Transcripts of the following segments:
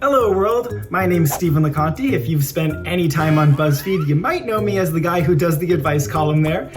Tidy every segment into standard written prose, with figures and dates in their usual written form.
Hello world, my name's Stephen LeConte. If you've spent any time on BuzzFeed, you might know me as the guy who does the advice column there.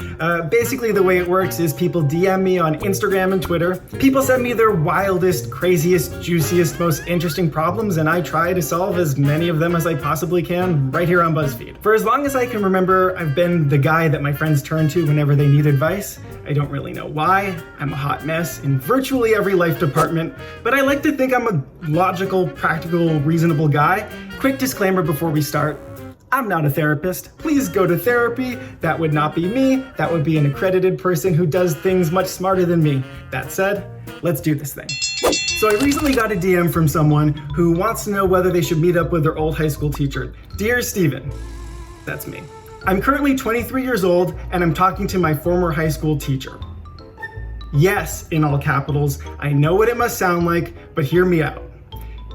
Basically the way it works is people DM me on Instagram and Twitter. People send me their wildest, craziest, juiciest, most interesting problems, and I try to solve as many of them as I possibly can right here on BuzzFeed. For as long as I can remember, I've been the guy that my friends turn to whenever they need advice. I don't really know why. I'm a hot mess in virtually every life department, but I like to think I'm a logical, practical, reasonable guy. Quick disclaimer before we start. I'm not a therapist. Please go to therapy. That would not be me. That would be an accredited person who does things much smarter than me. That said, let's do this thing. So I recently got a DM from someone who wants to know whether they should meet up with their old high school teacher. Dear Stephen, that's me. I'm currently 23 years old and I'm talking to my former high school teacher. Yes, in all capitals. I know what it must sound like, but hear me out.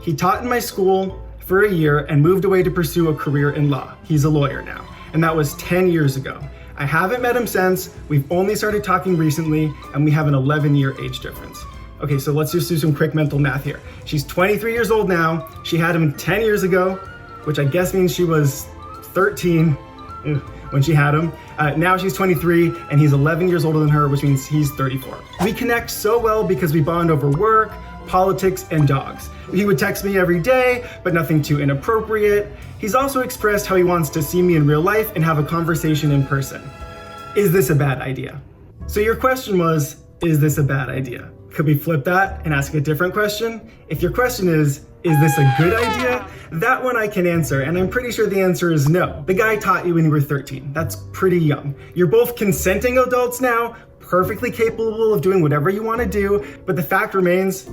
He taught in my school for a year and moved away to pursue a career in law. He's a lawyer now, and that was 10 years ago. I haven't met him since. We've only started talking recently, and we have an 11-year age difference. Okay, so let's just do some quick mental math here. She's 23 years old now. She had him 10 years ago, which I guess means she was 13 when she had him. Now she's 23 and he's 11 years older than her, which means he's 34. We connect so well because we bond over work, politics, and dogs. He would text me every day, but nothing too inappropriate. He's also expressed how he wants to see me in real life and have a conversation in person. Is this a bad idea? So your question was, is this a bad idea? Could we flip that and ask a different question? If your question is this a good idea? That one I can answer, and I'm pretty sure the answer is no. The guy taught you when you were 13. That's pretty young. You're both consenting adults now, perfectly capable of doing whatever you want to do, but the fact remains,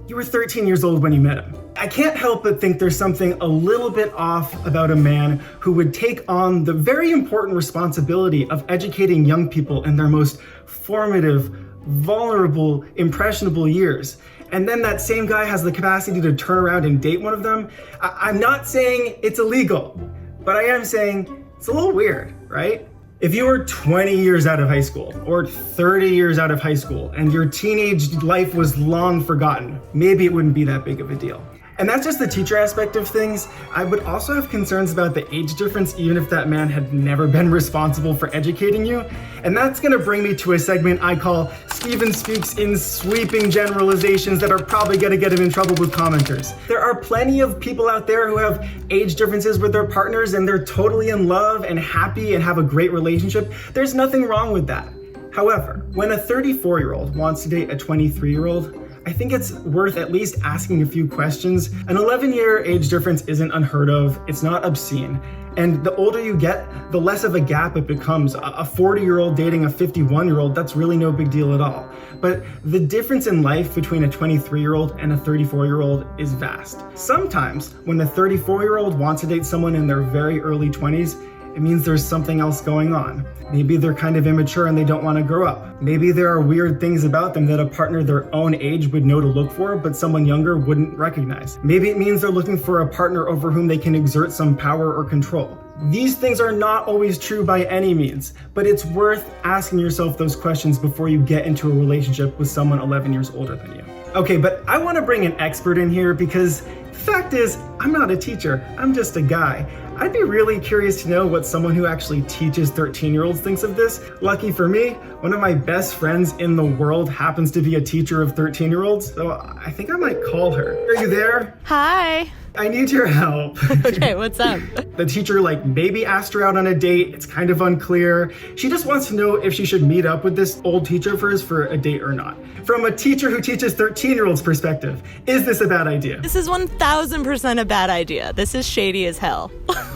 you were 13 years old when you met him. I can't help but think there's something a little bit off about a man who would take on the very important responsibility of educating young people in their most formative, vulnerable, impressionable years. And then that same guy has the capacity to turn around and date one of them. I'm not saying it's illegal, but I am saying it's a little weird, right? If you were 20 years out of high school or 30 years out of high school and your teenage life was long forgotten, maybe it wouldn't be that big of a deal. And that's just the teacher aspect of things. I would also have concerns about the age difference even if that man had never been responsible for educating you. And that's gonna bring me to a segment I call Stephen Speaks in Sweeping Generalizations that are probably gonna get him in trouble with commenters. There are plenty of people out there who have age differences with their partners and they're totally in love and happy and have a great relationship. There's nothing wrong with that. However, when a 34-year-old wants to date a 23-year-old, I think it's worth at least asking a few questions. An 11-year age difference isn't unheard of, it's not obscene. And the older you get, the less of a gap it becomes. A 40-year-old dating a 51-year-old, that's really no big deal at all. But the difference in life between a 23-year-old and a 34-year-old is vast. Sometimes, when a 34-year-old wants to date someone in their very early 20s, it means there's something else going on. Maybe they're kind of immature and they don't want to grow up. Maybe there are weird things about them that a partner their own age would know to look for, but someone younger wouldn't recognize. Maybe it means they're looking for a partner over whom they can exert some power or control. These things are not always true by any means, but it's worth asking yourself those questions before you get into a relationship with someone 11 years older than you. Okay, but I want to bring an expert in here because the fact is, I'm not a teacher, I'm just a guy. I'd be really curious to know what someone who actually teaches 13-year-olds thinks of this. Lucky for me, one of my best friends in the world happens to be a teacher of 13-year-olds, so I think I might call her. Are you there? Hi. I need your help. Okay, what's up? The teacher maybe asked her out on a date. It's kind of unclear. She just wants to know if she should meet up with this old teacher of hers for a date or not. From a teacher who teaches 13-year-olds perspective, is this a bad idea? This is 1000% a bad idea. This is shady as hell.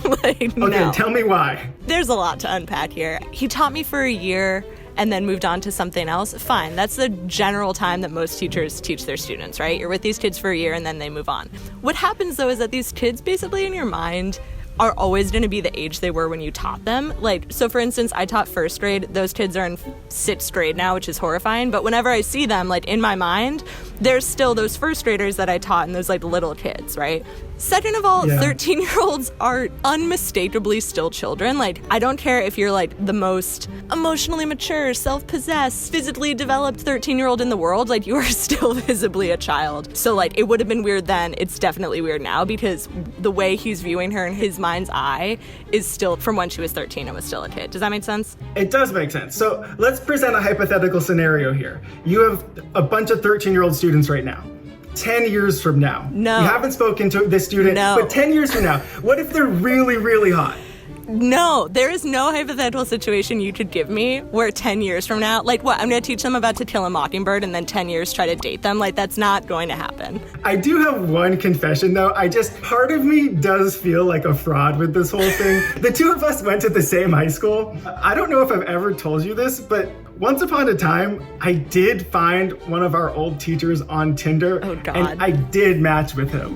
Okay, no. Tell me why. There's a lot to unpack here. He taught me for a year and then moved on to something else. Fine, that's the general time that most teachers teach their students, right? You're with these kids for a year and then they move on. What happens though is that these kids basically in your mind are always going to be the age they were when you taught them. Like, so for instance, I taught first grade. Those kids are in sixth grade now, which is horrifying. But whenever I see them, like in my mind, there's still those first graders that I taught and those like little kids, right? Second of all, 13-year-olds are unmistakably still children. Like, I don't care if you're like the most emotionally mature, self-possessed, physically developed 13-year-old in the world, like you are still visibly a child. So like, it would have been weird then, it's definitely weird now, because the way he's viewing her in his mind's eye is still from when she was 13 and was still a kid. Does that make sense? It does make sense. So let's present a hypothetical scenario here. You have a bunch of 13-year-old students right now. 10 years from now. No. You haven't spoken to this student, but 10 years from now, what if they're really, really hot? No, there is no hypothetical situation you could give me where 10 years from now, like what, I'm going to teach them about To Kill a Mockingbird and then 10 years try to date them? Like, that's not going to happen. I do have one confession though. Part of me does feel like a fraud with this whole thing. The two of us went to the same high school. I don't know if I've ever told you this, but once upon a time, I did find one of our old teachers on Tinder. Oh, God. And I did match with him.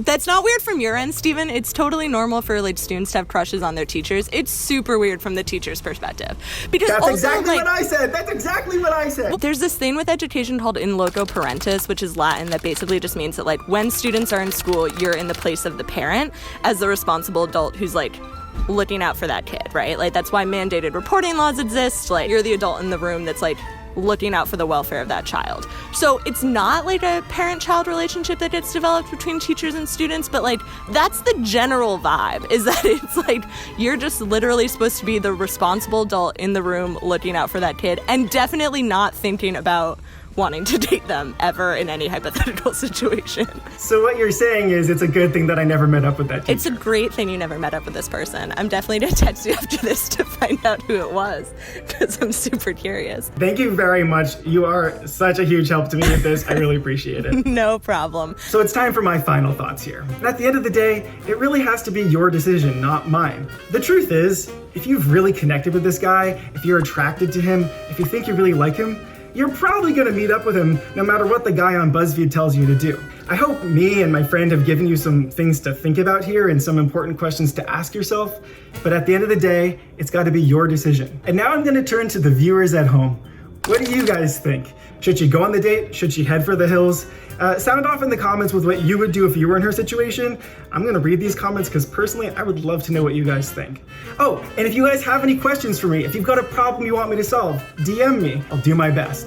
That's not weird from your end, Steven. It's totally normal for like students to have crushes on their teachers. It's super weird from the teacher's perspective. Because That's also, exactly like, what I said. That's exactly what I said. There's this thing with education called in loco parentis, which is Latin, that basically just means that like when students are in school, you're in the place of the parent as the responsible adult who's like looking out for that kid, right? Like, that's why mandated reporting laws exist. Like, you're the adult in the room that's like looking out for the welfare of that child. So it's not like a parent-child relationship that gets developed between teachers and students, but like that's the general vibe, is that it's like you're just literally supposed to be the responsible adult in the room looking out for that kid and definitely not thinking about wanting to date them ever in any hypothetical situation. So what you're saying is it's a good thing that I never met up with that teacher. It's a great thing you never met up with this person. I'm definitely going to text you after this to find out who it was, because I'm super curious. Thank you very much. You are such a huge help to me with this. I really appreciate it. No problem. So it's time for my final thoughts here. At the end of the day, it really has to be your decision, not mine. The truth is, if you've really connected with this guy, if you're attracted to him, if you think you really like him, you're probably going to meet up with him no matter what the guy on BuzzFeed tells you to do. I hope me and my friend have given you some things to think about here and some important questions to ask yourself, but at the end of the day, it's got to be your decision. And now I'm going to turn to the viewers at home. What do you guys think? Should she go on the date? Should she head for the hills? Sound off in the comments with what you would do if you were in her situation. I'm going to read these comments because personally, I would love to know what you guys think. Oh, and if you guys have any questions for me, if you've got a problem you want me to solve, DM me. I'll do my best.